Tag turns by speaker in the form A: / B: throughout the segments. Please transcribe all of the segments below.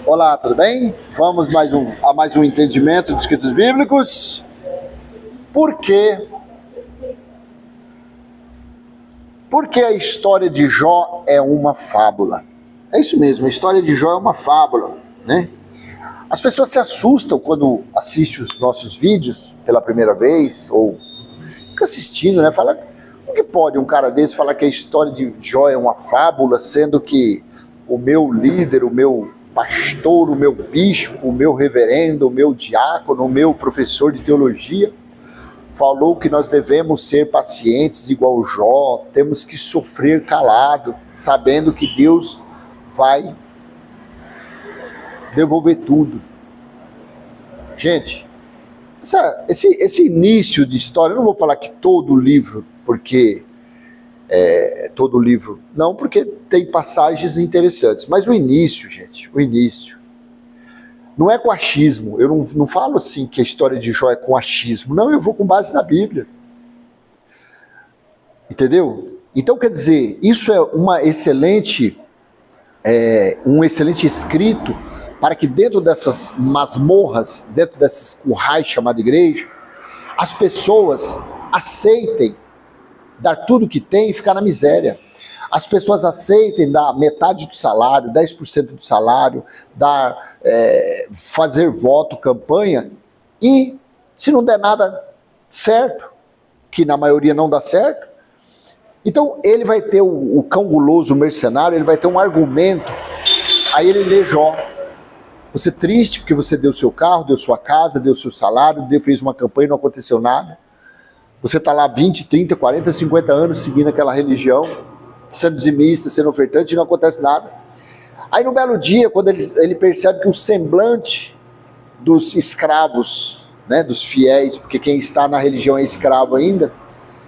A: Olá, tudo bem? Vamos a mais um entendimento dos escritos bíblicos. Por quê? Porque a história de Jó é uma fábula. É isso mesmo, a história de Jó é uma fábula, né? As pessoas se assustam quando assistem os nossos vídeos pela primeira vez, ou fica assistindo, né? Fala, como que pode um cara desse falar que a história de Jó é uma fábula, sendo que o meu líder, o meu pastor, o meu bispo, o meu reverendo, o meu diácono, o meu professor de teologia falou que nós devemos ser pacientes igual Jó, temos que sofrer calado, sabendo que Deus vai devolver tudo. Gente, esse início de história, eu não vou falar que todo livro, porque todo livro, não, porque tem passagens interessantes, mas o início, gente, o início, não é com achismo. Eu não falo assim que a história de Jó é com achismo, não, eu vou com base na Bíblia, entendeu? Então, quer dizer, isso é um excelente escrito para que dentro dessas masmorras, dentro desses currais chamados igreja, as pessoas aceitem dar tudo que tem e ficar na miséria. As pessoas aceitem dar metade do salário, 10% do salário, fazer voto, campanha, e se não der nada certo, que na maioria não dá certo, então ele vai ter o cão guloso, o mercenário, ele vai ter um argumento, aí ele lê Jó. Você triste porque você deu seu carro, deu sua casa, deu seu salário, fez uma campanha e não aconteceu nada. Você está lá 20, 30, 40, 50 anos seguindo aquela religião, sendo dizimista, sendo ofertante, e não acontece nada. Aí no belo dia, quando ele percebe que o semblante dos escravos, né, dos fiéis, porque quem está na religião é escravo ainda,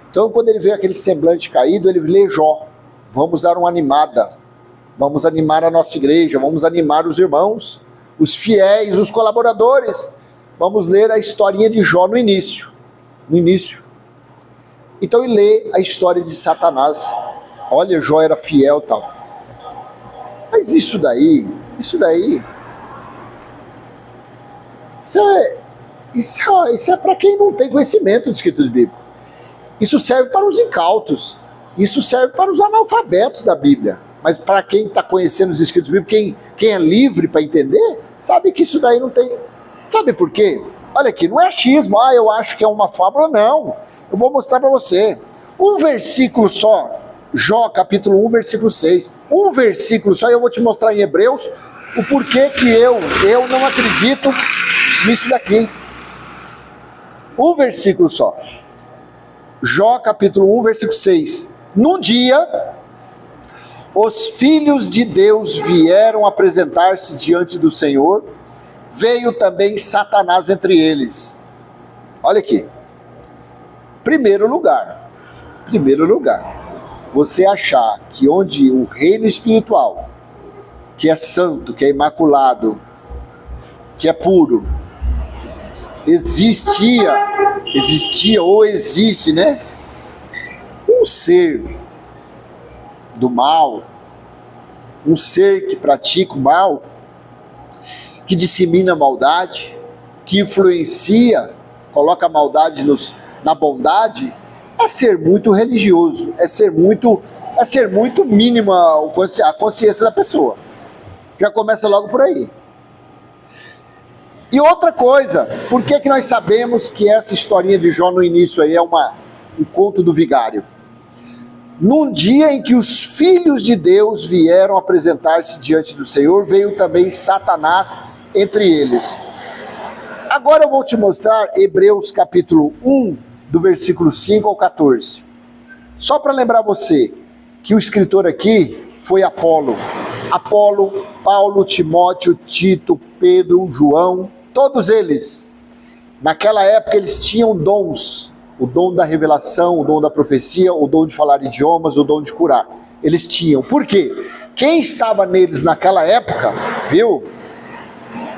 A: então quando ele vê aquele semblante caído, ele lê Jó. Vamos dar uma animada, vamos animar a nossa igreja, vamos animar os irmãos, os fiéis, os colaboradores. Vamos ler a historinha de Jó no início. Então ele lê a história de Satanás. Olha, Jó era fiel e tal. Mas isso daí é para quem não tem conhecimento de escritos bíblicos. Isso serve para os incautos. Isso serve para os analfabetos da Bíblia. Mas para quem está conhecendo os escritos bíblicos, quem é livre para entender, sabe que isso daí não tem. Sabe por quê? Olha aqui, não é achismo. Eu acho que é uma fábula, não. Eu vou mostrar para você. Um versículo só. Jó, capítulo 1, versículo 6. Um versículo só, e eu vou te mostrar em Hebreus o porquê que eu não acredito nisso daqui. Um versículo só. Jó, capítulo 1, versículo 6. Num dia, os filhos de Deus vieram apresentar-se diante do Senhor, veio também Satanás entre eles. Olha aqui. Primeiro lugar, você achar que onde o reino espiritual, que é santo, que é imaculado, que é puro, existia ou existe, né? Um ser do mal, um ser que pratica o mal, que dissemina a maldade, que influencia, coloca a maldade na bondade, é ser muito religioso, é ser muito mínima a consciência da pessoa. Já começa logo por aí. E outra coisa, por que nós sabemos que essa historinha de Jó no início aí é um conto do vigário? Num dia em que os filhos de Deus vieram apresentar-se diante do Senhor, veio também Satanás entre eles. Agora eu vou te mostrar Hebreus capítulo 1, do versículo 5 ao 14. Só para lembrar você que o escritor aqui foi Apolo, Paulo, Timóteo, Tito, Pedro, João, todos eles. Naquela época eles tinham dons, o dom da revelação, o dom da profecia, o dom de falar idiomas, o dom de curar. Eles tinham. Por quê? Quem estava neles naquela época, viu?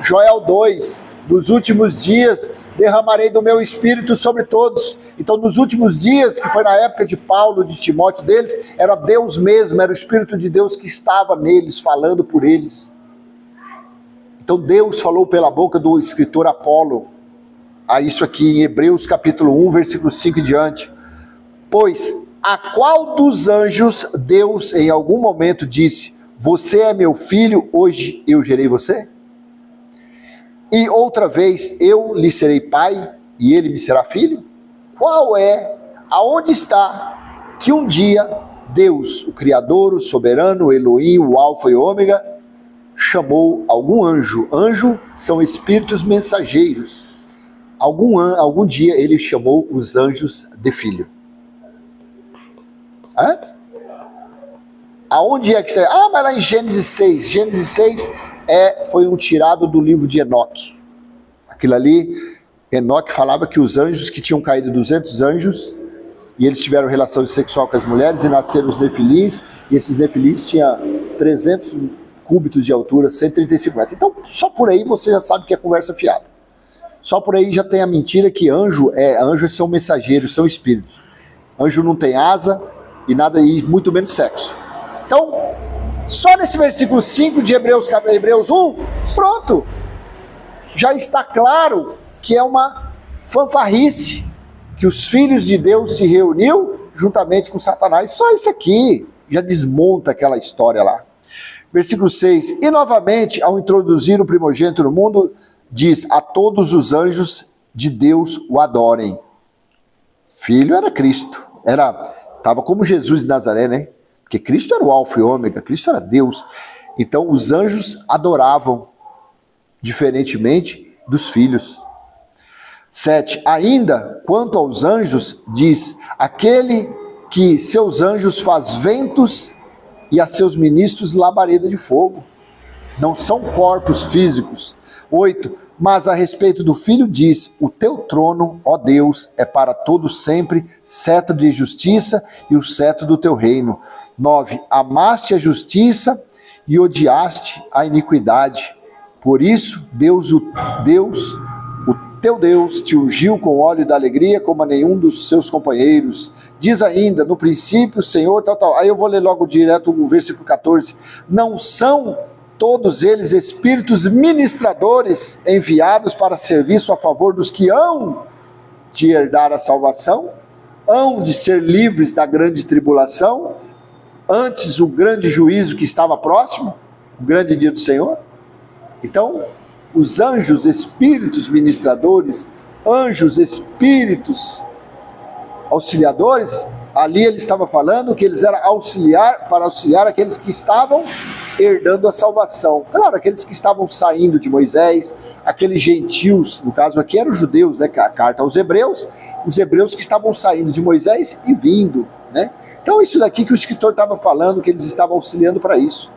A: Joel 2, dos últimos dias derramarei do meu espírito sobre todos. Então, nos últimos dias, que foi na época de Paulo, de Timóteo deles, era Deus mesmo, era o Espírito de Deus que estava neles, falando por eles. Então Deus falou pela boca do escritor Apolo, a isso aqui em Hebreus capítulo 1, versículo 5 em diante. Pois a qual dos anjos Deus em algum momento disse, você é meu filho, hoje eu gerei você? E outra vez eu lhe serei pai e ele me será filho? Aonde está que um dia Deus, o Criador, o Soberano, o Elohim, o Alfa e o Ômega, chamou algum anjo? Anjo são espíritos mensageiros. Algum dia ele chamou os anjos de filho. Hã? Aonde é que você... mas lá em Gênesis 6. Gênesis 6 foi um tirado do livro de Enoque. Aquilo ali, Enoque falava que os anjos, que tinham caído 200 anjos, e eles tiveram relação sexual com as mulheres, e nasceram os nefilins, e esses nefilins tinham 300 cúbitos de altura, 135 metros. Então, só por aí você já sabe que é conversa fiada. Só por aí já tem a mentira que anjos são mensageiros, são espíritos. Anjo não tem asa, e nada, e muito menos sexo. Então, só nesse versículo 5 de Hebreus 1, pronto, já está claro que é uma fanfarrice, que os filhos de Deus se reuniu juntamente com Satanás. Só isso aqui já desmonta aquela história lá. Versículo 6, e novamente, ao introduzir o primogênito no mundo, diz, a todos os anjos de Deus o adorem. Filho era Cristo, estava como Jesus de Nazaré, né? Porque Cristo era o Alfa e o Ômega, Cristo era Deus. Então os anjos adoravam, diferentemente dos filhos. 7. Ainda, quanto aos anjos, diz, aquele que seus anjos faz ventos e a seus ministros labareda de fogo. Não são corpos físicos. 8. Mas a respeito do Filho diz, o teu trono, ó Deus, é para todo sempre, cetro de justiça e o cetro do teu reino. 9. Amaste a justiça e odiaste a iniquidade. Por isso, o teu Deus, te ungiu com óleo da alegria como a nenhum dos seus companheiros. Diz ainda, no princípio, Senhor, tal. Aí eu vou ler logo direto o versículo 14. Não são todos eles espíritos ministradores enviados para serviço a favor dos que hão de herdar a salvação, hão de ser livres da grande tribulação, antes o grande juízo que estava próximo, o grande dia do Senhor? Então, os anjos, espíritos ministradores, anjos, espíritos auxiliadores, ali ele estava falando que eles eram para auxiliar aqueles que estavam herdando a salvação. Claro, aqueles que estavam saindo de Moisés, aqueles gentios, no caso aqui eram os judeus, né, a carta aos hebreus, os hebreus que estavam saindo de Moisés e vindo, né? Então isso daqui que o escritor estava falando, que eles estavam auxiliando para isso.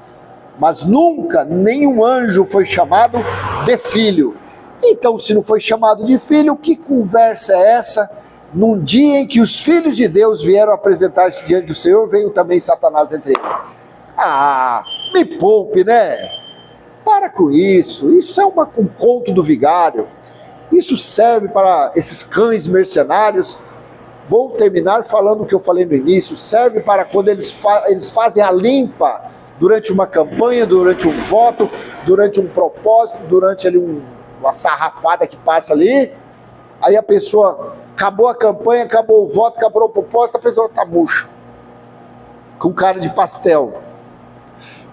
A: Mas nunca nenhum anjo foi chamado de filho. Então, se não foi chamado de filho, que conversa é essa? Num dia em que os filhos de Deus vieram apresentar-se diante do Senhor, veio também Satanás entre eles. Me poupe, né? Para com isso. Isso é um conto do vigário. Isso serve para esses cães mercenários. Vou terminar falando o que eu falei no início. Serve para quando eles fazem a limpa durante uma campanha, durante um voto, durante um propósito, durante ali uma sarrafada que passa ali. Aí a pessoa, acabou a campanha, acabou o voto, acabou o propósito, a pessoa está murcha, com cara de pastel.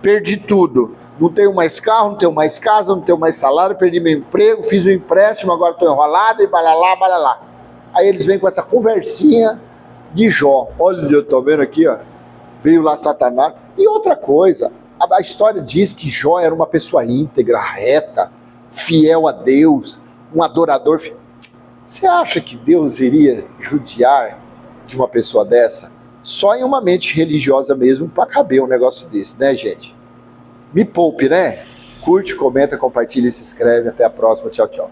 A: Perdi tudo. Não tenho mais carro, não tenho mais casa, não tenho mais salário, perdi meu emprego, fiz um empréstimo, agora estou enrolado e balalá, balalá. Aí eles vêm com essa conversinha de Jó. Olha, eu tô vendo aqui, ó. Veio lá Satanás. E outra coisa, a história diz que Jó era uma pessoa íntegra, reta, fiel a Deus, um adorador. Você acha que Deus iria judiar de uma pessoa dessa? Só em uma mente religiosa mesmo para caber um negócio desse, né, gente? Me poupe, né? Curte, comenta, compartilha e se inscreve. Até a próxima. Tchau, tchau.